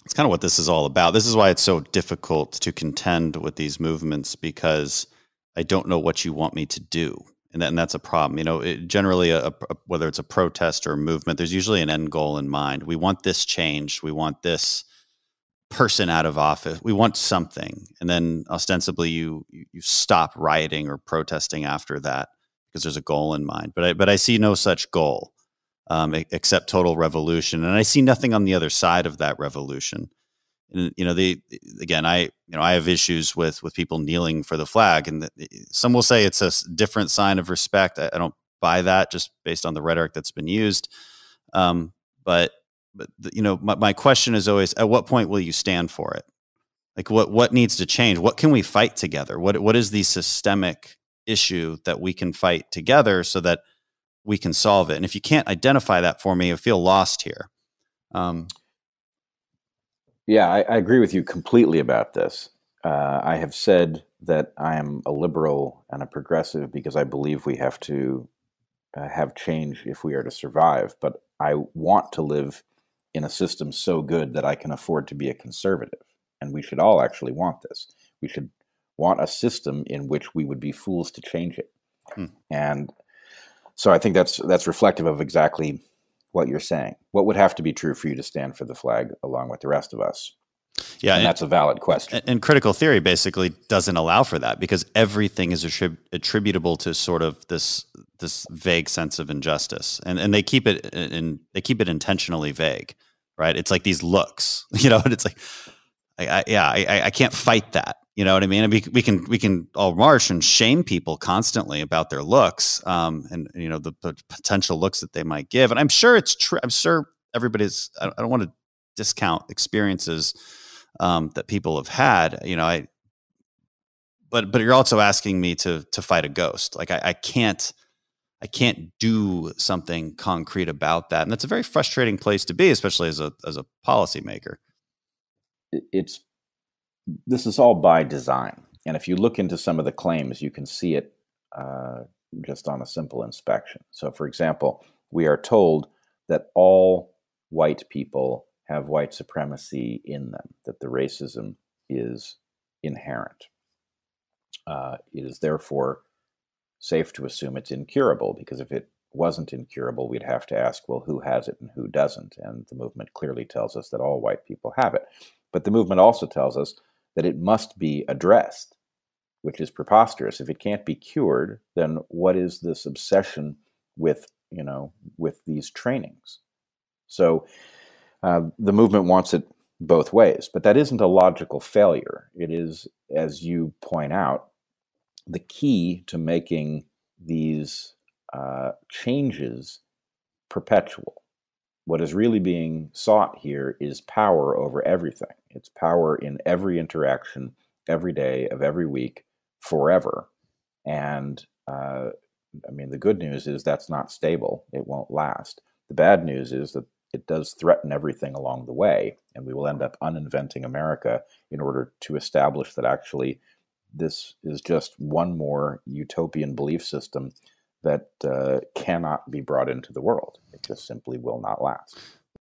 It's kind of what this is all about. This is why it's so difficult to contend with these movements, because I don't know what you want me to do. And that's a problem. Generally, whether it's a protest or a movement, there's usually an end goal in mind. We want this changed. We want this person out of office. We want something. And then ostensibly you stop rioting or protesting after that because there's a goal in mind. But I see no such goal, except total revolution. And I see nothing on the other side of that revolution. And, I have issues with people kneeling for the flag, and some will say it's a different sign of respect. I don't buy that, just based on the rhetoric that's been used. But my question is always, at what point will you stand for it? Like, what needs to change? What can we fight together? What is the systemic issue that we can fight together so that we can solve it? And if you can't identify that for me, I feel lost here. Yeah, I agree with you completely about this. I have said that I am a liberal and a progressive because I believe we have to have change if we are to survive. But I want to live in a system so good that I can afford to be a conservative. And we should all actually want this. We should want a system in which we would be fools to change it. And so I think that's reflective of exactly what you're saying. What would have to be true for you to stand for the flag along with the rest of us? Yeah, and that's a valid question. And critical theory basically doesn't allow for that, because everything is attributable to sort of this vague sense of injustice, and they keep it intentionally vague, right? It's like these looks, and it's like, I can't fight that. You know what I mean? And we can all march and shame people constantly about their looks, and the potential looks that they might give. And I'm sure it's true. I'm sure everybody's. I don't want to discount experiences that people have had. But you're also asking me to fight a ghost. Like I can't do something concrete about that, and that's a very frustrating place to be, especially as a policymaker. This is all by design. And if you look into some of the claims, you can see it just on a simple inspection. So, for example, we are told that all white people have white supremacy in them, that the racism is inherent. It is therefore safe to assume it's incurable, because if it wasn't incurable, we'd have to ask, well, who has it and who doesn't? And the movement clearly tells us that all white people have it. But the movement also tells us that it must be addressed, which is preposterous. If it can't be cured, then what is this obsession with these trainings? So the movement wants it both ways, but that isn't a logical failure. It is, as you point out, the key to making these changes perpetual. What is really being sought here is power over everything. It's power in every interaction, every day of every week, forever. And the good news is that's not stable. It won't last. The bad news is that it does threaten everything along the way, and we will end up uninventing America in order to establish that actually this is just one more utopian belief system that cannot be brought into the world. It just simply will not last.